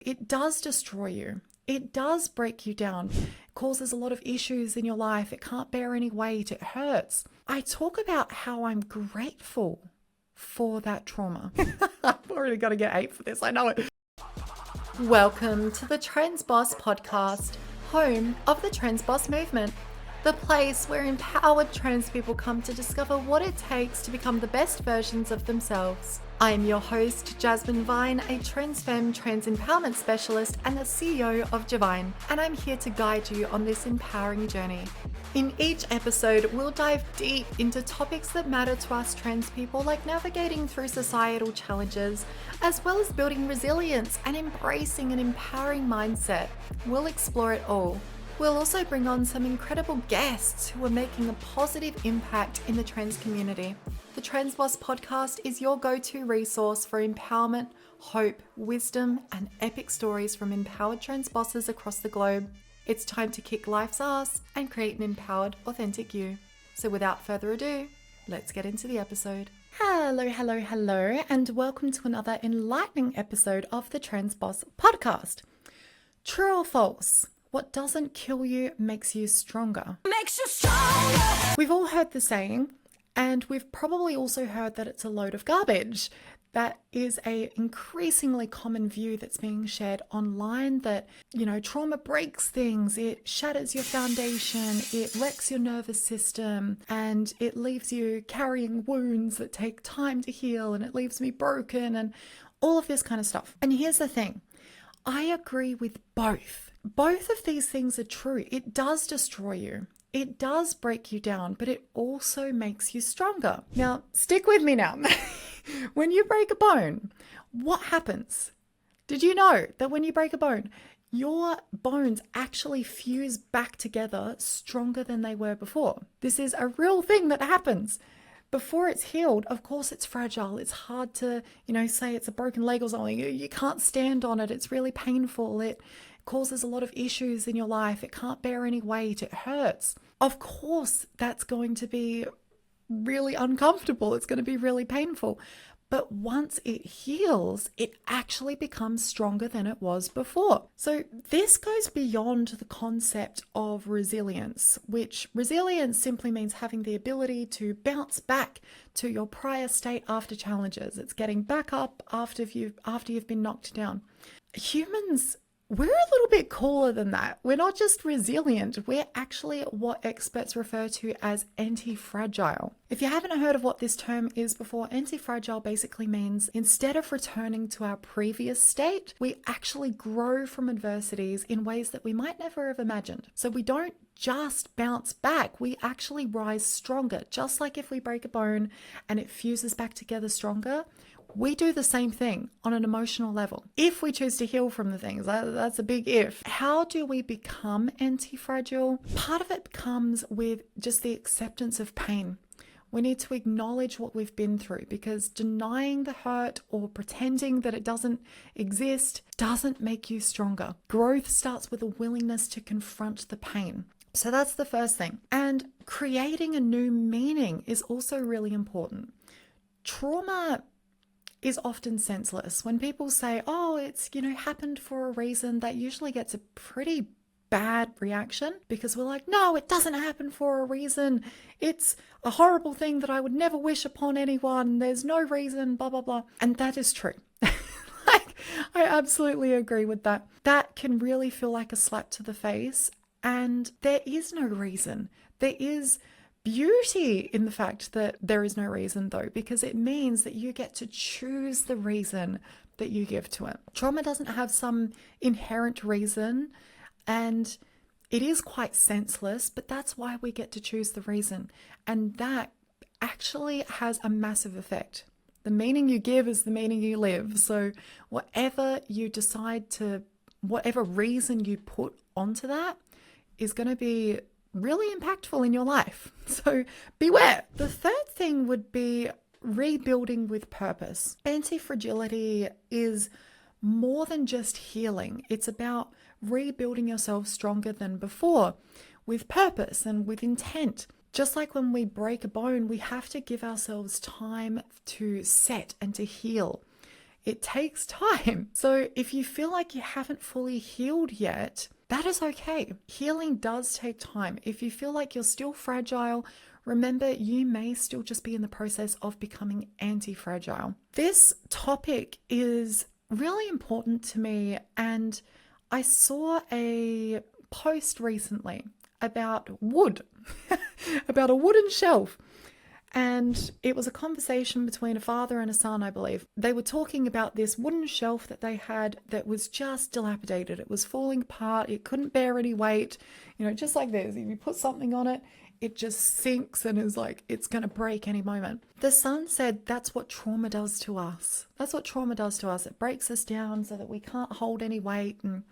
It does destroy you. It does break you down. It causes a lot of issues in your life. It can't bear any weight. It hurts. I talk about how I'm grateful for that trauma. I've already got to get 8 for this. I know it. Welcome to the Trans Boss podcast, home of the Trans Boss movement, the place where empowered trans people come to discover what it takes to become the best versions of themselves. I am your host, Jasmine Vine, a Transfem trans empowerment specialist and the CEO of Divine, and I'm here to guide you on this empowering journey. In each episode, we'll dive deep into topics that matter to us trans people, like navigating through societal challenges, as well as building resilience and embracing an empowering mindset. We'll explore it all. We'll also bring on some incredible guests who are making a positive impact in the trans community. The Trans Boss podcast is your go-to resource for empowerment, hope, wisdom, and epic stories from empowered trans bosses across the globe. It's time to kick life's ass and create an empowered, authentic you. So without further ado, let's get into the episode. Hello, and welcome to another enlightening episode of the Trans Boss podcast. True or false? What doesn't kill you makes you stronger. Makes you stronger. We've all heard the saying, and we've probably also heard that it's a load of garbage. That is a increasingly common view that's being shared online, that, trauma breaks things, it shatters your foundation, it wrecks your nervous system, and it leaves you carrying wounds that take time to heal, and it leaves me broken, and all of this kind of stuff. And here's the thing, I agree with both. Both of these things are true. It does destroy you. It does break you down, but it also makes you stronger. Now, stick with me now. When you break a bone, what happens? Did you know that when you break a bone, your bones actually fuse back together stronger than they were before? This is a real thing that happens. Before it's healed, of course it's fragile. It's hard to, say it's a broken leg or something. You can't stand on it. It's really painful. It causes a lot of issues in your life. It can't bear any weight. It hurts. Of course, that's going to be really uncomfortable. It's going to be really painful. But once it heals, it actually becomes stronger than it was before. So this goes beyond the concept of resilience, which resilience simply means having the ability to bounce back to your prior state after challenges. It's getting back up after you've been knocked down. Humans, we're a little bit cooler than that. We're not just resilient, we're actually what experts refer to as antifragile. If you haven't heard of what this term is before, antifragile basically means instead of returning to our previous state, we actually grow from adversities in ways that we might never have imagined. So we don't just bounce back, we actually rise stronger. Just like if we break a bone and it fuses back together stronger, we do the same thing on an emotional level. If we choose to heal from the things, that's a big if. How do we become anti-fragile? Part of it comes with just the acceptance of pain. We need to acknowledge what we've been through, because denying the hurt or pretending that it doesn't exist doesn't make you stronger. Growth starts with a willingness to confront the pain. So that's the first thing. And creating a new meaning is also really important. Trauma is often senseless. When people say, oh, it's, happened for a reason, that usually gets a pretty bad reaction, because we're like, no, it doesn't happen for a reason. It's a horrible thing that I would never wish upon anyone. There's no reason, blah, blah, blah. And that is true. I absolutely agree with that. That can really feel like a slap to the face. And there is no reason. There is beauty in the fact that there is no reason, though, because it means that you get to choose the reason that you give to it. Trauma doesn't have some inherent reason, and it is quite senseless, but that's why we get to choose the reason. And that actually has a massive effect. The meaning you give is the meaning you live. So whatever you decide to, whatever reason you put onto that is going to be really impactful in your life. So beware. The third thing would be rebuilding with purpose. Antifragility is more than just healing. It's about rebuilding yourself stronger than before, with purpose and with intent. Just like when we break a bone, we have to give ourselves time to set and to heal. It takes time. So if you feel like you haven't fully healed yet, that is okay. Healing does take time. If you feel like you're still fragile, remember you may still just be in the process of becoming anti-fragile. This topic is really important to me, and I saw a post recently about wood, about a wooden shelf. And it was a conversation between a father and a son, I believe. They were talking about this wooden shelf that they had that was just dilapidated. It was falling apart. It couldn't bear any weight. Just like this. If you put something on it, it just sinks and is like, it's going to break any moment. The son said that's what trauma does to us. That's what trauma does to us. It breaks us down so that we can't hold any weight and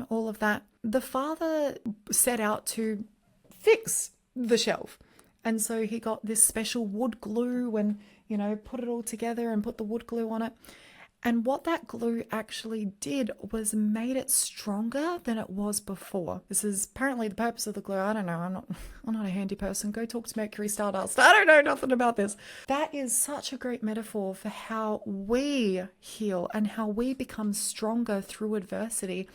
all of that. The father set out to fix the shelf. And so he got this special wood glue and, put it all together and put the wood glue on it. And what that glue actually did was made it stronger than it was before. This is apparently the purpose of the glue. I don't know. I'm not a handy person. Go talk to Mercury Stardust. I don't know nothing about this. That is such a great metaphor for how we heal and how we become stronger through adversity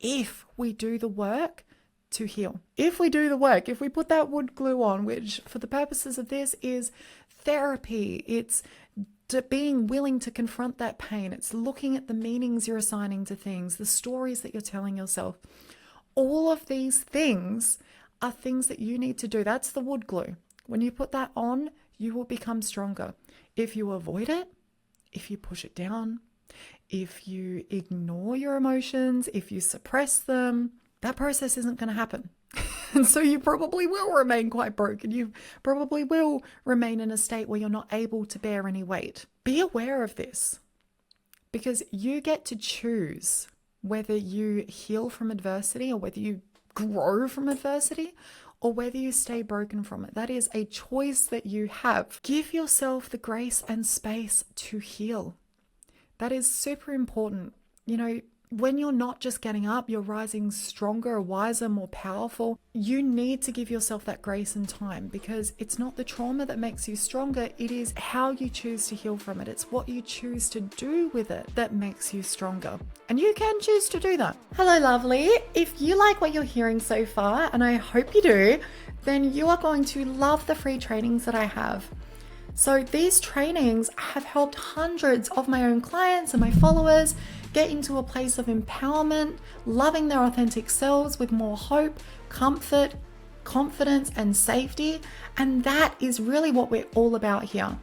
if we do the work to heal. If we do the work, if we put that wood glue on, which for the purposes of this is therapy, it's being willing to confront that pain, it's looking at the meanings you're assigning to things, the stories that you're telling yourself. All of these things are things that you need to do. That's the wood glue. When you put that on, you will become stronger. If you avoid it, if you push it down, if you ignore your emotions, if you suppress them, that process isn't going to happen. And so you probably will remain quite broken. You probably will remain in a state where you're not able to bear any weight. Be aware of this, because you get to choose whether you heal from adversity or whether you grow from adversity or whether you stay broken from it. That is a choice that you have. Give yourself the grace and space to heal. That is super important. When you're not just getting up, you're rising stronger, wiser, more powerful. You need to give yourself that grace and time, because it's not the trauma that makes you stronger. It is how you choose to heal from it. It's what you choose to do with it that makes you stronger. And you can choose to do that. Hello, lovely. If you like what you're hearing so far, and I hope you do, then you are going to love the free trainings that I have. So these trainings have helped hundreds of my own clients and my followers get into a place of empowerment, loving their authentic selves with more hope, comfort, confidence, and safety. And that is really what we're all about here.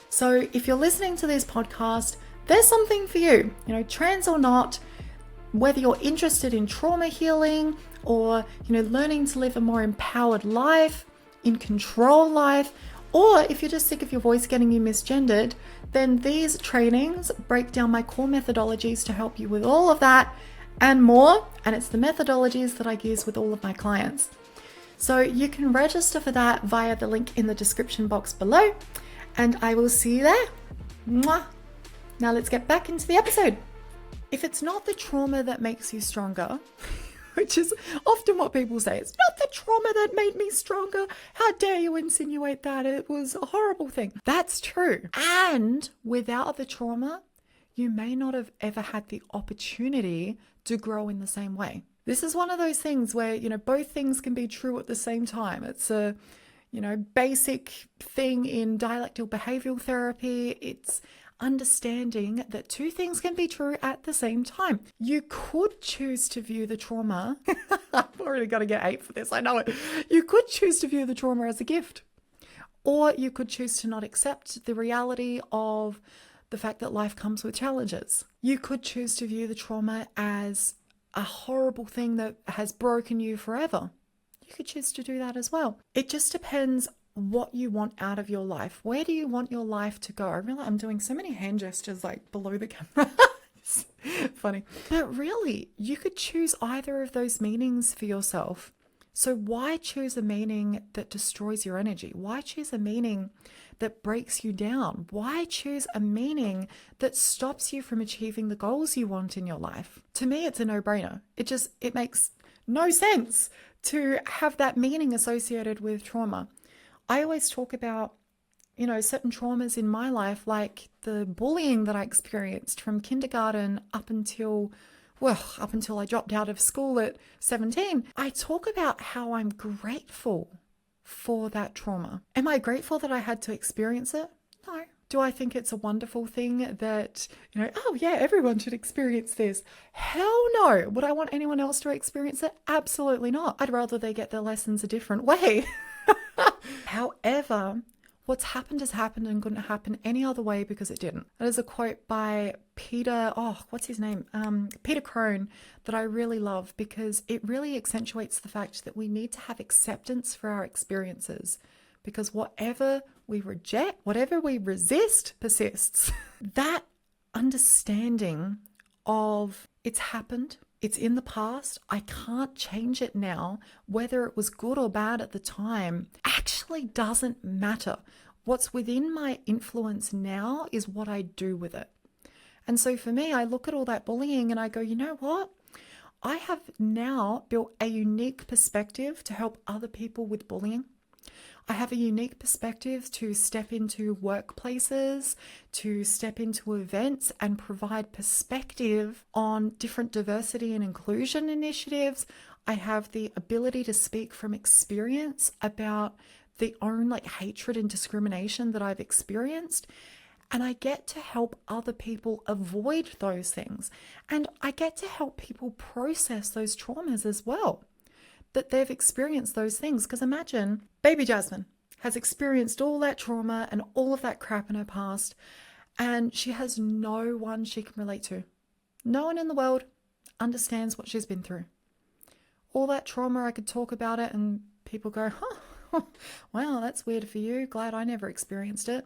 So if you're listening to this podcast, there's something for you, trans or not, whether you're interested in trauma healing or, learning to live a more empowered life, in control life, or if you're just sick of your voice getting you misgendered, then these trainings break down my core methodologies to help you with all of that and more. And it's the methodologies that I use with all of my clients. So you can register for that via the link in the description box below, and I will see you there. Mwah. Now let's get back into the episode. If it's not the trauma that makes you stronger, which is often what people say, it's not the trauma that made me stronger. How dare you insinuate that? It was a horrible thing. That's true. And without the trauma, you may not have ever had the opportunity to grow in the same way. This is one of those things where, both things can be true at the same time. It's a, basic thing in dialectical behavioral therapy. It's understanding that two things can be true at the same time. You could choose to view the trauma. I've already got to get 8 for this. I know it. You could choose to view the trauma as a gift, or you could choose to not accept the reality of the fact that life comes with challenges. You could choose to view the trauma as a horrible thing that has broken you forever. You could choose to do that as well. It just depends what you want out of your life. Where do you want your life to go? I realize I'm doing so many hand gestures like below the camera. It's funny. But really, you could choose either of those meanings for yourself. So why choose a meaning that destroys your energy? Why choose a meaning that breaks you down? Why choose a meaning that stops you from achieving the goals you want in your life? To me, it's a no-brainer. It makes no sense to have that meaning associated with trauma. I always talk about certain traumas in my life, like the bullying that I experienced from kindergarten up until I dropped out of school at 17. I talk about how I'm grateful for that trauma. Am I grateful that I had to experience it? No. Do I think it's a wonderful thing that, oh yeah, everyone should experience this? Hell no. Would I want anyone else to experience it? Absolutely not. I'd rather they get their lessons a different way. However, what's happened has happened and couldn't happen any other way because it didn't. That is a quote by Peter Crone that I really love, because it really accentuates the fact that we need to have acceptance for our experiences, because whatever we reject, whatever we resist persists. That understanding of it's happened, it's in the past, I can't change it now, whether it was good or bad at the time, actually doesn't matter. What's within my influence now is what I do with it. And so for me, I look at all that bullying and I go, you know what? I have now built a unique perspective to help other people with bullying. I have a unique perspective to step into workplaces, to step into events and provide perspective on different diversity and inclusion initiatives. I have the ability to speak from experience about the own hatred and discrimination that I've experienced. And I get to help other people avoid those things. And I get to help people process those traumas as well, that they've experienced those things. Because imagine baby Jasmine has experienced all that trauma and all of that crap in her past, and she has no one she can relate to. No one in the world understands what she's been through. All that trauma, I could talk about it and people go, wow, that's weird for you. Glad I never experienced it.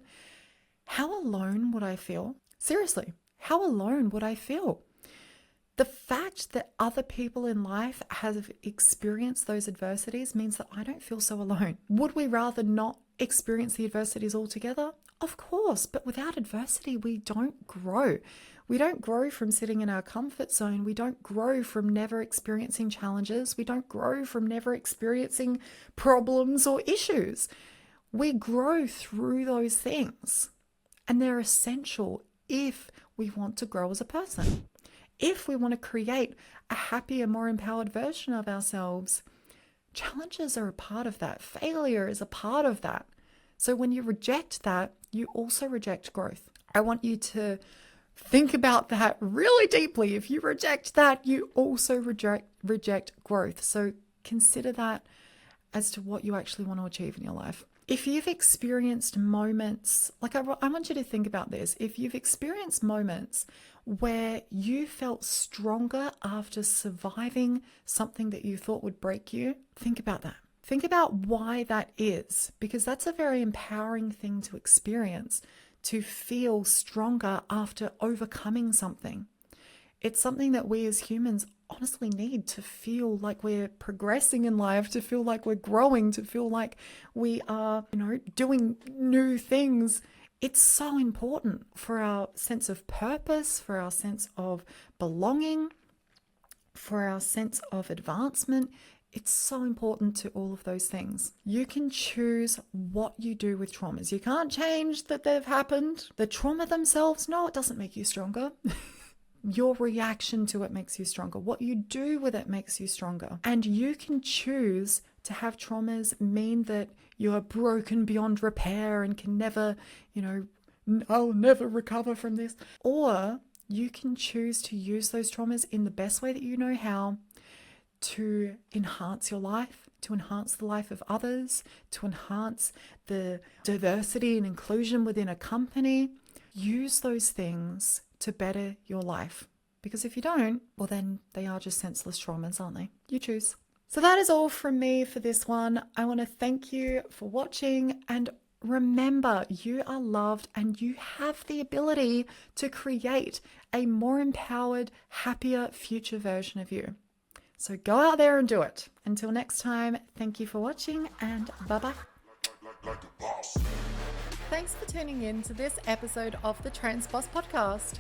How alone would I feel? Seriously, how alone would I feel? The fact that other people in life have experienced those adversities means that I don't feel so alone. Would we rather not experience the adversities altogether? Of course, but without adversity, we don't grow. We don't grow from sitting in our comfort zone. We don't grow from never experiencing challenges. We don't grow from never experiencing problems or issues. We grow through those things, and they're essential if we want to grow as a person. If we want to create a happier, more empowered version of ourselves, challenges are a part of that. Failure is a part of that. So when you reject that, you also reject growth. I want you to think about that really deeply. If you reject that, you also reject growth. So consider that as to what you actually want to achieve in your life. If you've experienced moments, I want you to think about this. If you've experienced moments where you felt stronger after surviving something that you thought would break you, think about that. Think about why that is, because that's a very empowering thing to experience, to feel stronger after overcoming something. It's something that we as humans honestly need to feel like we're progressing in life, to feel like we're growing, to feel like we are, doing new things. It's so important for our sense of purpose, for our sense of belonging, for our sense of advancement. It's so important to all of those things. You can choose what you do with traumas. You can't change that they've happened. The trauma themselves, no, it doesn't make you stronger. Your reaction to it makes you stronger. What you do with it makes you stronger. And you can choose to have traumas mean that you're broken beyond repair and can never, I'll never recover from this. Or you can choose to use those traumas in the best way that you know how to enhance your life, to enhance the life of others, to enhance the diversity and inclusion within a company. Use those things to better your life. Because if you don't, well then they are just senseless traumas, aren't they? You choose. So that is all from me for this one. I want to thank you for watching, and remember, you are loved and you have the ability to create a more empowered, happier future version of you. So go out there and do it. Until next time, thank you for watching and bye-bye. Thanks for tuning in to this episode of the Trans Boss Podcast.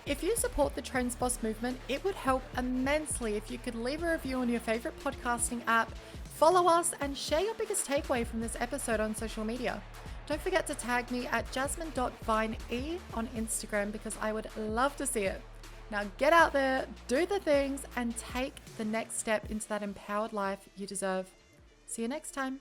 If you support the Trans Boss movement, it would help immensely if you could leave a review on your favorite podcasting app, follow us, and share your biggest takeaway from this episode on social media. Don't forget to tag me at jasmine.vinee on Instagram because I would love to see it. Now get out there, do the things, and take the next step into that empowered life you deserve. See you next time.